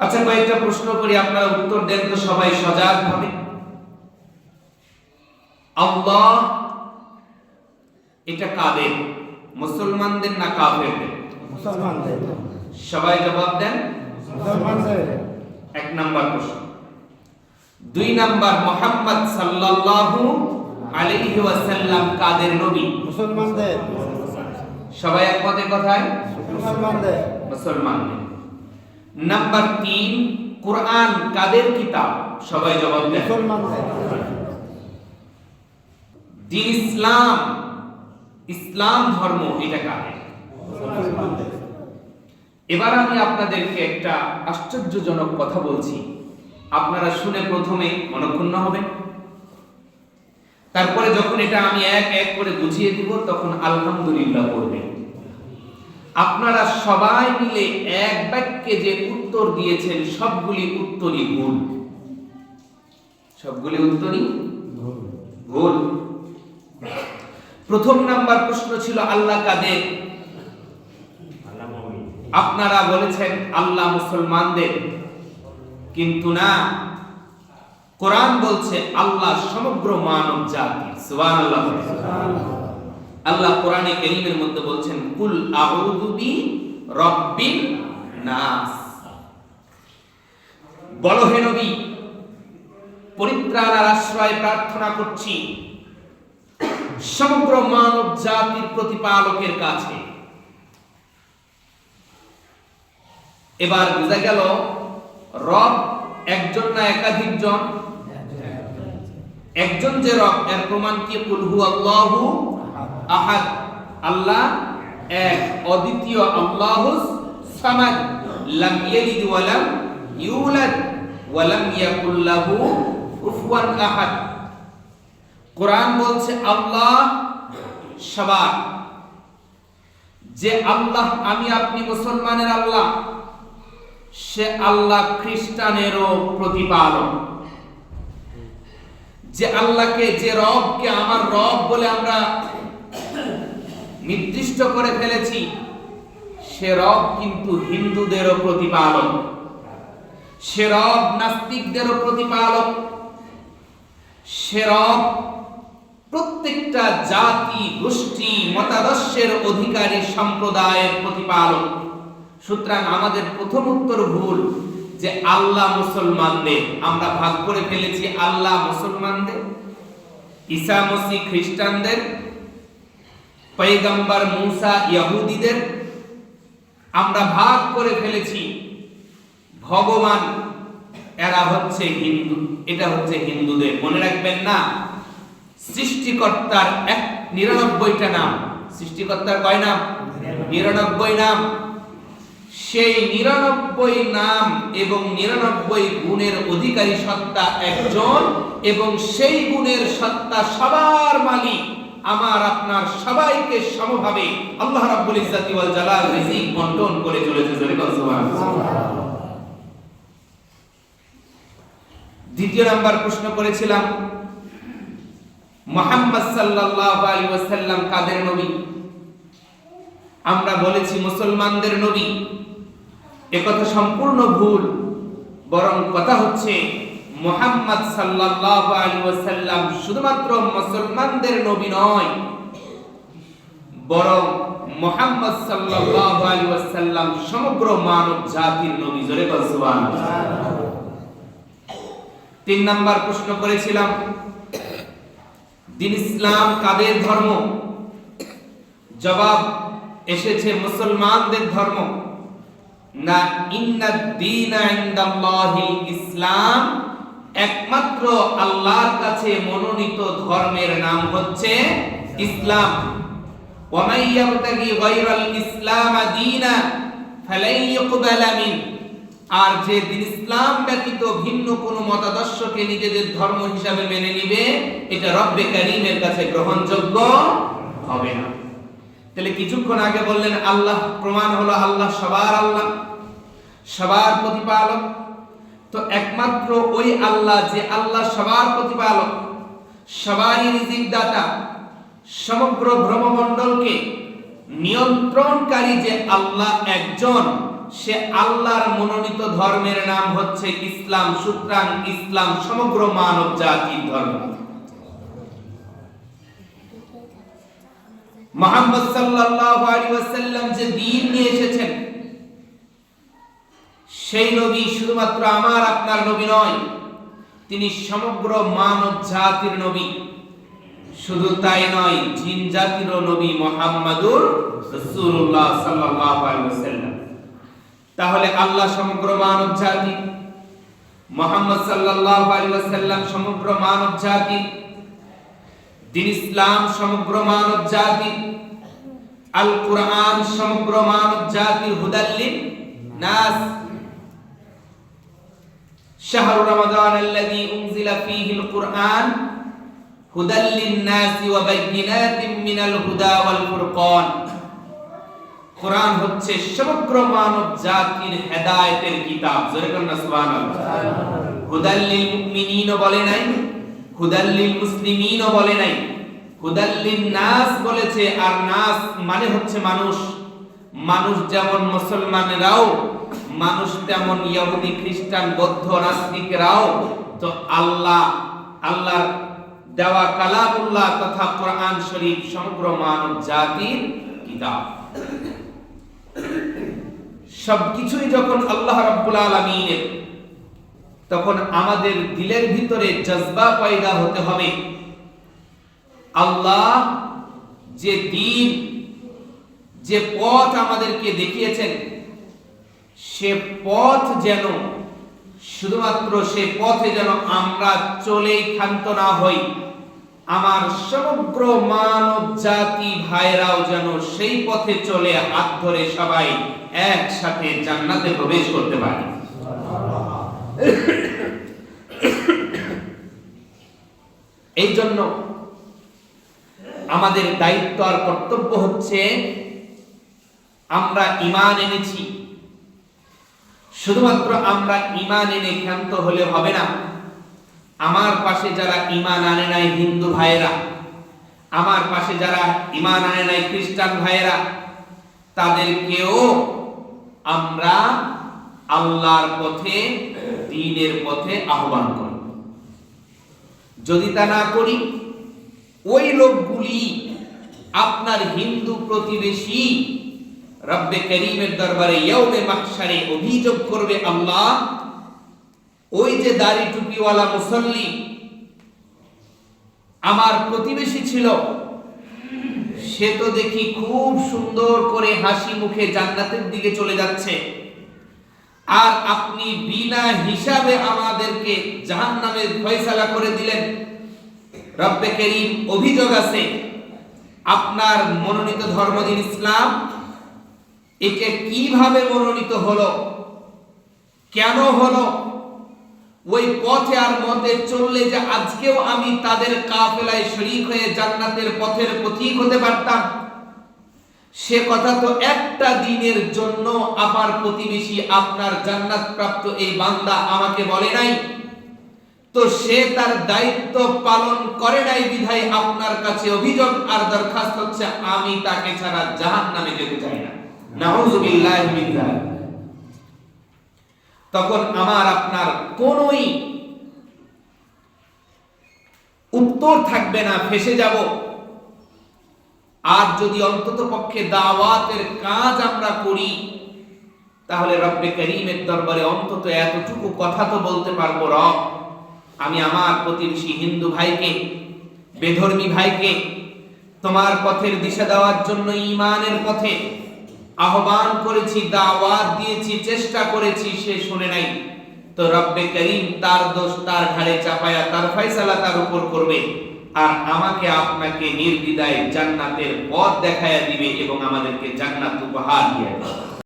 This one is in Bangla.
আচ্ছা, কয়েকটা প্রশ্ন করি, আপনারা উত্তর দেন তো সবাই সজাগ ভাবে। আল্লাহ এটা কাদের? মুসলমানদের না কাফেরদের? মুসলমানদের। সবাই জবাব দেন। মুসলমানদের। এক নাম্বার প্রশ্ন। দুই নাম্বার, মুহাম্মদ সাল্লাল্লাহু আলাইহি ওয়াসাল্লাম কাদের নবী? মুসলমানদের। সবাই একমতের কথায়? মুসলমানদের। মুসলমানদের। নাম্বার তিন, কোরআন কাদের কিতাব? সবাই জবাব দেন। মুসলমানদের। দ্বীন ইসলাম, ইসলাম ধর্ম এটা কাদের? মুসলমানদের। এবার আমি আপনাদেরকে একটা আশ্চর্যজনক কথা বলছি, আপনারা শুনে প্রথমে মনঃক্ষুণ্ণ হবেন, তারপরে যখন এটা আমি এক এক করে বুঝিয়ে দিব তখন আলহামদুলিল্লাহ পড়বেন। আপনারা সবাই মিলে এক বাক্যে যে উত্তর দিয়েছেন সবগুলি উত্তরই ভুল। সবগুলি উত্তরই ভুল। প্রথম নাম্বার প্রশ্ন ছিল আল্লাহ কাদের? আপনারা বলেছেন আল্লাহ মুসলমানদের, কিন্তু না, কোরআন বলছে আল্লাহ সমগ্র মানব জাতি। সুবহানাল্লাহ। আল্লাহ কোরআনে কারীমের মধ্যে বলছেন কুল আউযু বি রাব্বিন নাস। বলো হে নবী, পরিত্রাণ আর আশ্রয় প্রার্থনা করছি সমগ্র মানব জাতির প্রতিপালকের কাছে। এবার বোঝা গেল রব একজন না একাধিক জন? একজন যে রব, এর প্রমাণ কি? কুল হুয়াল্লাহু আহাদ, আল্লাহ এক, অদ্বিতীয়, আল্লাহুস সামাদ, লাম ইয়ালিদ ওয়া লাম ইউলাদ ওয়া লাম ইয়াকুল লাহু কুফুয়ান আহাদ। কোরআন বলছে আল্লাহ সবার। যে আল্লাহ আমি আপনি মুসলমানের আল্লাহ, সে আল্লাহ খ্রিস্টানেরও প্রতিপালক। যে আল্লাহকে, যে রবকে আমার রব বলে আমরা নির্দিষ্ট করে ফেলেছি, সে রব কিন্তু হিন্দুদেরও প্রতিপালক, সে রব নাস্তিকদেরও প্রতিপালক, সে রব প্রত্যেকটা জাতি, গোষ্ঠী, মতাদর্শের অধিকারী সম্প্রদায়ের প্রতিপালক। সুতরাং আমাদের প্রথম উত্তর ভুল, যে আল্লাহ মুসলমানদের। আমরা ভাগ করে ফেলেছি আল্লাহ মুসলমানদের, ঈসা মসিহ খ্রিস্টানদের, পয়গম্বর মুসা ইহুদিদের। আমরা ভাগ করে ফেলেছি ভগবান, এরা হচ্ছে হিন্দু, এটা হচ্ছে হিন্দুদের। মনে রাখবেন না, সৃষ্টিকর্তার 99টা নাম। সৃষ্টিকর্তার কয় নাম? 99 নাম। সেই 99 নাম এবং 99 গুণের অধিকারী সত্তা একজন, এবং সেই গুণের সত্তা সবার মালিক আমার আপনার সবাইকে সমভাবে আল্লাহ রাব্বুল ইজ্জাতি ওয়াল জালাল রিজিক বন্টন করে চলেছে। সুবহানাল্লাহ। দ্বিতীয় নাম্বার প্রশ্ন করেছিলাম মুহাম্মদ সাল্লাল্লাহু আলাইহি ওয়াসাল্লাম কাদের নবী? আমরা বলেছি মুসলমানদের নবী। একথা সম্পূর্ণ ভুল। বরং কথা হচ্ছে মুহাম্মদ সাল্লাল্লাহু আলাইহি ওয়াসাল্লাম শুধুমাত্র মুসলমানদের নবী নয়, বরং মুহাম্মদ সাল্লাল্লাহু আলাইহি ওয়াসাল্লাম সমগ্র মানব জাতির নবী। জোরে বল সুবহানাল্লাহ। তিন নাম্বার প্রশ্ন করেছিলাম দ্বীন ইসলাম কাদের ধর্ম? জবাব এসেছে মুসলমানদের ধর্ম। না, ইন্নাদ দীনা ইনদাল্লাহিল ইসলাম, একমাত্র আল্লাহর কাছে মনোনীত ধর্মের নাম হচ্ছে ইসলাম। ওয়া মান ইয়াবতাগি গায়রাল ইসলাম দীনা ফালাই ইউকবালা মিন, আর যে দ্বীন ইসলাম ব্যতীত ভিন্ন কোন মতাদর্শকে নিজেদের ধর্ম হিসাবে মেনে নিবে, এটা রব্বে কারীমের কাছে গ্রহণযোগ্য হবে না। তাহলে কিছুক্ষণ আগে বললেন আল্লাহ, প্রমাণ হলো আল্লাহ সবার আল্লাহ, সবার প্রতিপালক। তো একমাত্র ওই আল্লাহ, যে আল্লাহ সবার প্রতিপালক, সবারই রিজিক দাতা, সমগ্র ব্রহ্মমণ্ডলকে নিয়ন্ত্রণকারী যে আল্লাহ একজন, সে আল্লাহর মনোনীত ধর্মের নাম হচ্ছে ইসলাম। সুতরাং ইসলাম সমগ্র মানব জাতির ধর্ম। মুহাম্মদ সাল্লাল্লাহু আলাইহি ওয়াসাল্লাম যে দ্বীন নিয়ে এসেছেন, সেই নবী শুধুমাত্র আমার আপনার নবী নয়, তিনি সমগ্র মানব জাতির নবী। শুধু তাই নয়, জিন জাতিরও নবী মুহাম্মাদুর রাসূলুল্লাহ সাল্লাল্লাহু আলাইহি ওয়াসাল্লাম। তাহলে আল্লাহ সমগ্র মানব জাতি, মুহাম্মদ সাল্লাল্লাহু আলাইহি ওয়াসাল্লাম সমগ্র মানব জাতি, দ্বীন ইসলাম সমগ্র মানব জাতি, আল কুরআন সমগ্র মানব জাতির হুদাল্লিন নাস। শাহরু রমাদান আল্লাযী উনজিলা ফীহিল কুরআন হুদাল্লিন নাস ওয়া বাইয়িনাতিন মিনাল হুদা ওয়াল ফুরকান। কোরআন হচ্ছে সমগ্র মানব জাতির হেদায়েতের কিতাব। জোরে বলুন সুবহানাল্লাহ। হুদাল্লিল মুমিনিনও বলে নাই, হুদাল্লিল মুসলিমিনও বলে নাই, হুদাল্লিন নাস বলেছে। আর নাস মানে হচ্ছে মানুষ। মানুষ যেমন মুসলমানেরাও মানুষ, তেমন ইহুদি খ্রিস্টান বৌদ্ধ নাস্তিকরাও তো আল্লাহর দেওয়া কালামুল্লাহ তথা কোরআন শরীফ সমগ্র মানব জাতির কিতাব। সবকিছুই যখন আল্লাহ রাব্বুল আলামিনের, তখন আমাদের দিলের ভিতরে জজবা পয়দা হতে হবে। আল্লাহ যে দ্বীন, যে পথ আমাদেরকে দেখিয়েছেন, সে পথ যেন শুধুমাত্র সে পথে যেন আমরা চলেই ক্ষান্ত না হই, আমার সমগ্র মানব জাতি ভাইরাও যেন সেই পথে চলে হাত ধরে সবাই একসাথে জান্নাতে প্রবেশ করতে পারে। এই জন্য আমাদের দায়িত্ব আর কর্তব্য হচ্ছে, আমরা ঈমান এনেছি, শুধুমাত্র আমরা ঈমান এনে ক্ষান্ত হলে হবে না। আমার পাশে যারা ঈমান আনে নাই হিন্দু ভাইয়েরা, আমার পাশে যারা ঈমান আনে নাই খ্রিস্টান ভাইয়েরা, তাদেরকেও আমরা আল্লাহর পথে, দ্বীনের পথে আহ্বান করি। যদি তা না করি, ওই লোকগুলি আপনার হিন্দু প্রতিবেশী রব্বে করিমের দরবারে ইয়াউমে মাহশারে অভিযোগ করবে, আল্লাহ ওই যে দাড়ি টুপিওয়ালা মুসল্লি আমার প্রতিবেশী ছিল, সে তো দেখি খুব সুন্দর করে হাসি মুখে জান্নাতের দিকে চলে যাচ্ছে, আর আপনি বিনা হিসাবে আমাদেরকে জাহান্নামের ফয়সালা করে দিলেন। রব্বে করিম অভিযোগ আছে, আপনার মনোনীত ধর্ম দ্বীন ইসলাম, একে কিভাবে মনোনীত হলো, কেন হলো? ওই পথে আর মতে চললে যে আজকেও আমি তাদের কাফেলায় শরীক হয়ে জান্নাতের পথের পথিক হতে পারতাম। সে কথা তো একটা দিনের জন্য আমার প্রতিবেশী আপনার জান্নাত প্রাপ্ত এই বান্দা আমাকে বলে নাই, তো সে তার দায়িত্ব পালন করে নাই বিধায় আপনার কাছে অভিযোগ আর দরখাস্ত হচ্ছে, আমি তাকে ছাড়া জাহান্নামে যেতে চাই না। নাউযুবিল্লাহি মিন যালিক। তখন আমার আপনার কোনই উত্তর থাকবে না, ফেসে যাব। আর যদি অন্তত পক্ষে দাওয়াতের কাজ আমরা করি, তাহলে রব্বে করিমের দরবারে অন্তত এতটুকু কথা তো বলতে পারবো, রব আমি আমার প্রতিবেশী হিন্দু ভাইকে, বেধর্মী ভাইকে তোমার পথের দিশা দেওয়ার জন্য ঈমানের পথে আহ্বান করেছি, দাওয়াত দিয়েছি, চেষ্টা করেছি, সে শুনে নাই, তো রব্বে করিম তার দোষ তার ঘাড়ে চাপায়া তার ফয়সালা তার উপর করবে, আর আমাকে আপনাকে নির্দ্বিধায় জান্নাতের পথ দেখায়া দিবে এবং আমাদেরকে জান্নাত উপহার দিয়ে দেবে।